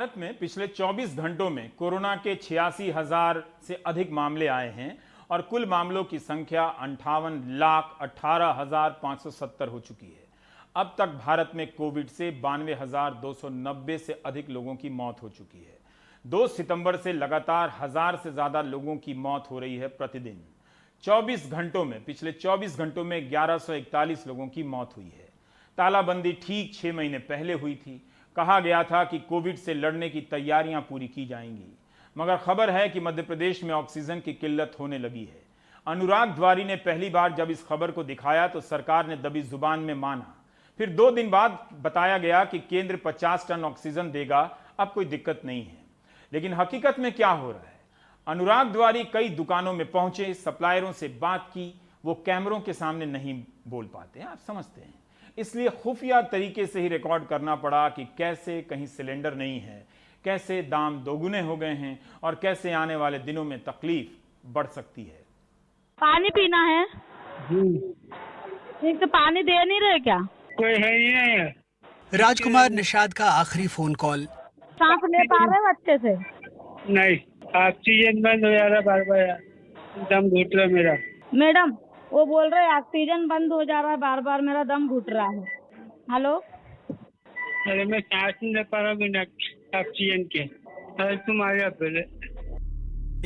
भारत में पिछले 24 घंटों में कोरोना के 86,000 से अधिक मामले आए हैं और कुल मामलों की संख्या 58,18,570 हो चुकी है। अब तक भारत में कोविड से 92,290 से अधिक लोगों की मौत हो चुकी है। 2 सितंबर से लगातार 1000 से ज्यादा लोगों की मौत हो रही है प्रतिदिन। 24 घंटों में पिछले 24 घंटों में 1141 लोगों की मौत हुई है। तालाबंदी ठीक 6 महीने पहले हुई थी। कहा गया था कि कोविड से लड़ने की तैयारियां पूरी की जाएंगी, मगर खबर है कि मध्य प्रदेश में ऑक्सीजन की किल्लत होने लगी है। अनुराग द्वारी ने पहली बार जब इस खबर को दिखाया तो सरकार ने दबी जुबान में माना। फिर 2 दिन बाद बताया गया कि केंद्र 50 टन ऑक्सीजन देगा, अब कोई दिक्कत नहीं है। लेकिन हकीकत में क्या हो रहा है? अनुराग द्वारी कई दुकानों में पहुंचे, सप्लायरों से बात की। वो कैमरों के सामने नहीं बोल पाते हैं, आप समझते हैं, इसलिए खुफिया तरीके से ही रिकॉर्ड करना पड़ा कि कैसे कहीं सिलेंडर नहीं है, कैसे दाम दोगुने हो गए हैं और कैसे आने वाले दिनों में तकलीफ बढ़ सकती है। पानी पीना है ठीक, तो पानी दे नहीं रहे क्या? कोई है ही नहीं है। राजकुमार निषाद का आखिरी फोन कॉल। सांस ले पा रहे हैं अच्छे से? नहीं, ऑक्सीजन बंद हो जा रहा है, बार बार दम घुट रहा है मेरा। मैडम वो बोल रहे हैं ऑक्सीजन बंद हो जा रहा है, बार बार मेरा दम घुट रहा है। हेलो, अरे मैं सांस नहीं ले पा रहा हूँ ऑक्सीजन के। अरे तुम आ जाओ पहले।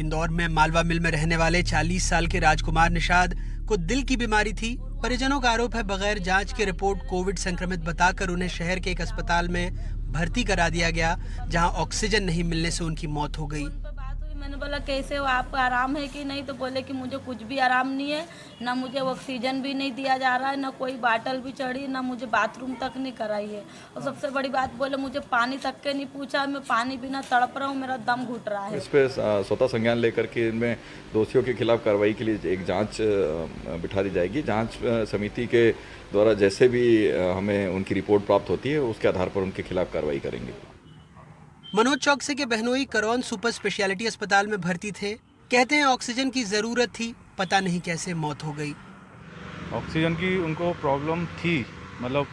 इंदौर में मालवा मिल में रहने वाले 40 साल के राजकुमार निषाद को दिल की बीमारी थी। परिजनों का आरोप है बगैर जांच के रिपोर्ट कोविड संक्रमित बताकर उन्हें शहर के एक अस्पताल में भर्ती करा दिया गया, जहां ऑक्सीजन नहीं मिलने से उनकी मौत हो गई। मैंने बोला कैसे हो, आपको आराम है कि नहीं? तो बोले कि मुझे कुछ भी आराम नहीं है, ना मुझे ऑक्सीजन भी नहीं दिया जा रहा है, ना कोई बाटल भी चढ़ी, ना मुझे बाथरूम तक नहीं कराई है। और सबसे बड़ी बात बोले मुझे पानी तक के नहीं पूछा। मैं पानी बिना तड़प रहा हूँ, मेरा दम घुट रहा है। इस पे स्वतः संज्ञान लेकर के इनमें दोषियों के खिलाफ कार्रवाई के लिए एक जांच बिठा दी जाएगी। जांच समिति के द्वारा जैसे भी हमें उनकी रिपोर्ट प्राप्त होती है उसके आधार पर उनके खिलाफ कार्रवाई करेंगे। मनोज चौकसे के बहनोई करौन सुपर स्पेशलिटी अस्पताल में भर्ती थे। कहते हैं ऑक्सीजन की जरूरत थी, पता नहीं कैसे मौत हो गई। ऑक्सीजन की उनको प्रॉब्लम थी, मतलब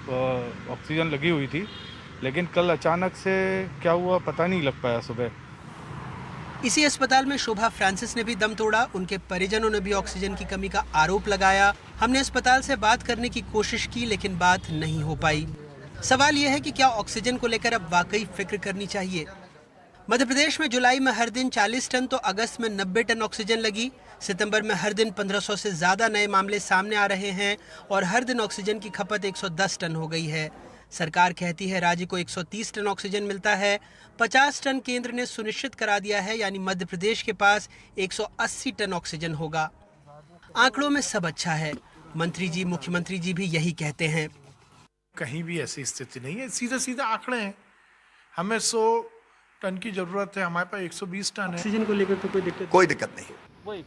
ऑक्सीजन लगी हुई थी, लेकिन कल अचानक से क्या हुआ पता नहीं लग पाया सुबह। इसी अस्पताल में शोभा फ्रांसिस ने भी दम तोड़ा। उनके परिजनों ने भी ऑक्सीजन की कमी का आरोप लगाया। हमने अस्पताल से बात करने की कोशिश की, लेकिन बात नहीं हो पाई। सवाल यह है कि क्या ऑक्सीजन को लेकर अब वाकई फिक्र करनी चाहिए? मध्य प्रदेश में जुलाई में हर दिन 40 टन तो अगस्त में 90 टन ऑक्सीजन लगी। सितंबर में हर दिन 1500 से ज्यादा नए मामले सामने आ रहे हैं और हर दिन ऑक्सीजन की खपत 110 टन हो गई है। सरकार कहती है राज्य को 130 टन ऑक्सीजन मिलता है। 50 टन केंद्र ने सुनिश्चित करा दिया है, यानी मध्य प्रदेश के पास 180 टन ऑक्सीजन होगा। आंकड़ों में सब अच्छा है, मंत्री जी मुख्यमंत्री जी भी यही कहते हैं। कहीं भी ऐसी स्थिति नहीं है, सीधे सीधे आंकड़े हैं। हमें 100 टन की जरूरत है, हमारे पास 120 टन है। ऑक्सीजन को लेकर तो कोई दिक्कत नहीं।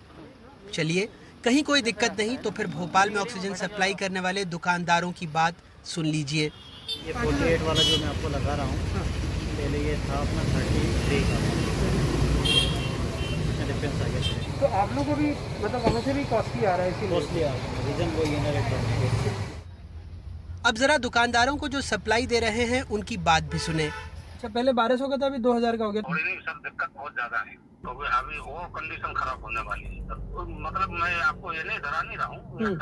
चलिए, कहीं कोई दिक्कत नहीं तो फिर भोपाल में ऑक्सीजन सप्लाई करने वाले दुकानदारों की बात सुन लीजिए। ये 48 वाला जो मैं आपको लगा रहा हूँ, पहले ये था अपना 33 का डिफरेंस आ गया। तो आप लोगों को भी मतलब वहाँ से भी कॉस्टली आ रहा है? कॉस्टली आ रहा है, रीजन वही है ना, रेट। अब जरा दुकानदारों को जो सप्लाई दे रहे हैं उनकी बात भी सुने। अच्छा, पहले 1200 का था, अभी 2000 का हो गया। सर दिक्कत बहुत ज्यादा है, तो अभी वो कंडीशन खराब होने वाली है। मतलब मैं आपको ये नहीं डरा नहीं रहा हूँ,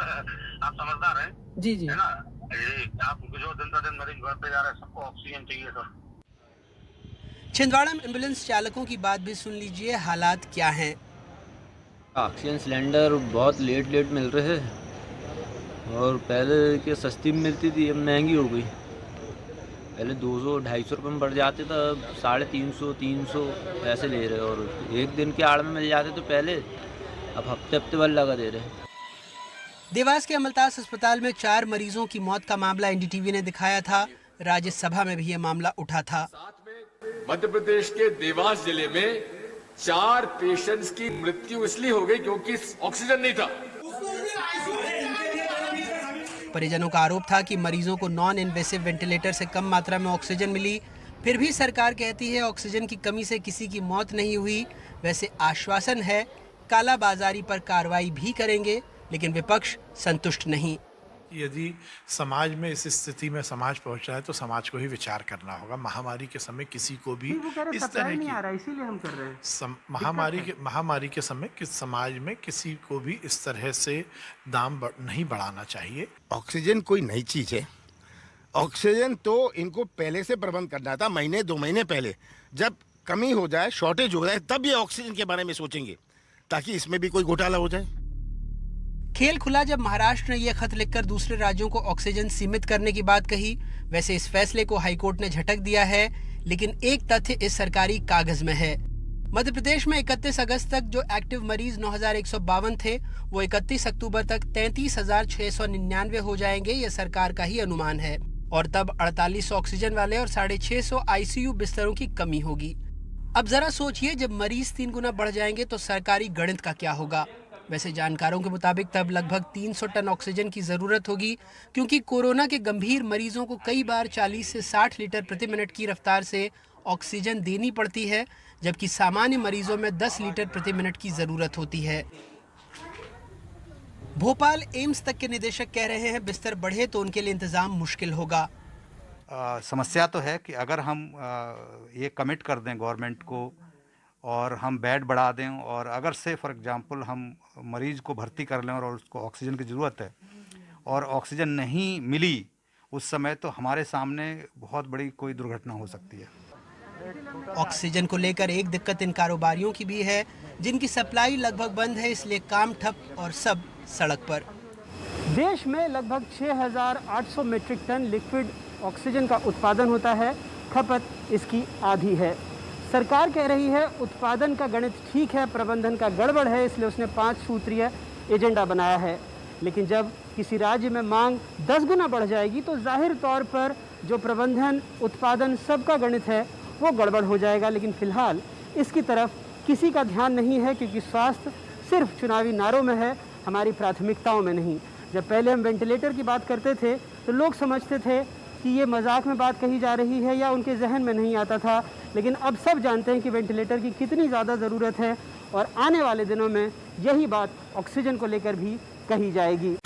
आप समझदार हैं जी जी, है ना? आप जो दिन पर दिन मरीज बढ़ते जा रहे हैं, सबको ऑक्सीजन चाहिए सर। छिंदवाड़ा में एम्बुलेंस चालकों की बात भी सुन लीजिए, हालात क्या हैं। ऑक्सीजन सिलेंडर बहुत लेट मिल रहे हैं और पहले के सस्ती मिलती थी, अब महंगी हो गई। पहले 200-250 रुपये में बढ़ जाते थे, अब 350-300 ऐसे ले रहे, और एक दिन के आड़ में मिल जाते तो पहले, अब हफ्ते भर लगा दे रहे। देवास के अमलतास अस्पताल में 4 मरीजों की मौत का मामला एनडीटीवी ने दिखाया था। राज्यसभा में भी ये मामला उठा था। मध्य प्रदेश के देवास जिले में 4 पेशेंट्स की मृत्यु इसलिए हो गई क्योंकि ऑक्सीजन नहीं था। परिजनों का आरोप था कि मरीजों को नॉन इन्वेसिव वेंटिलेटर से कम मात्रा में ऑक्सीजन मिली। फिर भी सरकार कहती है ऑक्सीजन की कमी से किसी की मौत नहीं हुई। वैसे आश्वासन है कालाबाजारी पर कार्रवाई भी करेंगे, लेकिन विपक्ष संतुष्ट नहीं। यदि समाज में इस स्थिति में समाज पहुंच रहा है तो समाज को ही विचार करना होगा। महामारी के समय किसी को भी इस तरह की इसीलिए हम कर रहे हैं। महामारी के समय समाज में किसी को भी इस तरह से दाम नहीं बढ़ाना चाहिए। ऑक्सीजन कोई नई चीज है। ऑक्सीजन तो इनको पहले से प्रबंध करना था, महीने 2 महीने पहले। जब कमी हो जाए, शॉर्टेज हो जाए, तब ये ऑक्सीजन के बारे में सोचेंगे, ताकि इसमें भी कोई घोटाला हो जाए। खेल खुला जब महाराष्ट्र ने यह खत लिखकर दूसरे राज्यों को ऑक्सीजन सीमित करने की बात कही। वैसे इस फैसले को हाईकोर्ट ने झटक दिया है, लेकिन एक तथ्य इस सरकारी कागज में है। मध्य प्रदेश में 31 अगस्त तक जो एक्टिव मरीज 9,152 थे, वो 31 अक्टूबर तक 33,699 हो जाएंगे। यह सरकार का ही अनुमान है। और तब 48 ऑक्सीजन वाले और 650 आईसीयू बिस्तरों की कमी होगी। अब जरा सोचिए, जब मरीज 3 गुना बढ़ जाएंगे तो सरकारी गणित का क्या होगा। वैसे जानकारों के मुताबिक तब लगभग 300 टन ऑक्सीजन की जरूरत होगी, क्योंकि कोरोना के गंभीर मरीजों को कई बार 40 से 60 लीटर प्रति मिनट की रफ्तार से ऑक्सीजन देनी पड़ती है, जबकि सामान्य मरीजों में 10 लीटर प्रति मिनट की जरूरत होती है। भोपाल एम्स तक के निदेशक कह रहे हैं बिस्तर बढ़े तो उनके लिए इंतजाम मुश्किल होगा। समस्या तो है कि अगर हम ये कमिट कर दें गवर्नमेंट को और हम बेड बढ़ा दें, और अगर से फॉर एग्जांपल हम मरीज को भर्ती कर लें और उसको ऑक्सीजन की ज़रूरत है और ऑक्सीजन नहीं मिली उस समय, तो हमारे सामने बहुत बड़ी कोई दुर्घटना हो सकती है। ऑक्सीजन को लेकर एक दिक्कत इन कारोबारियों की भी है, जिनकी सप्लाई लगभग बंद है, इसलिए काम ठप और सब सड़क पर। देश में लगभग 6,800 मीट्रिक टन लिक्विड ऑक्सीजन का उत्पादन होता है, खपत इसकी आधी है। सरकार कह रही है उत्पादन का गणित ठीक है, प्रबंधन का गड़बड़ है, इसलिए उसने 5 सूत्रीय एजेंडा बनाया है। लेकिन जब किसी राज्य में मांग 10 गुना बढ़ जाएगी तो जाहिर तौर पर जो प्रबंधन, उत्पादन सबका गणित है वो गड़बड़ हो जाएगा। लेकिन फिलहाल इसकी तरफ किसी का ध्यान नहीं है, क्योंकि स्वास्थ्य सिर्फ चुनावी नारों में है, हमारी प्राथमिकताओं में नहीं। जब पहले हम वेंटिलेटर की बात करते थे तो लोग समझते थे कि ये मजाक में बात कही जा रही है या उनके जहन में नहीं आता था, लेकिन अब सब जानते हैं कि वेंटिलेटर की कितनी ज़्यादा ज़रूरत है, और आने वाले दिनों में यही बात ऑक्सीजन को लेकर भी कही जाएगी।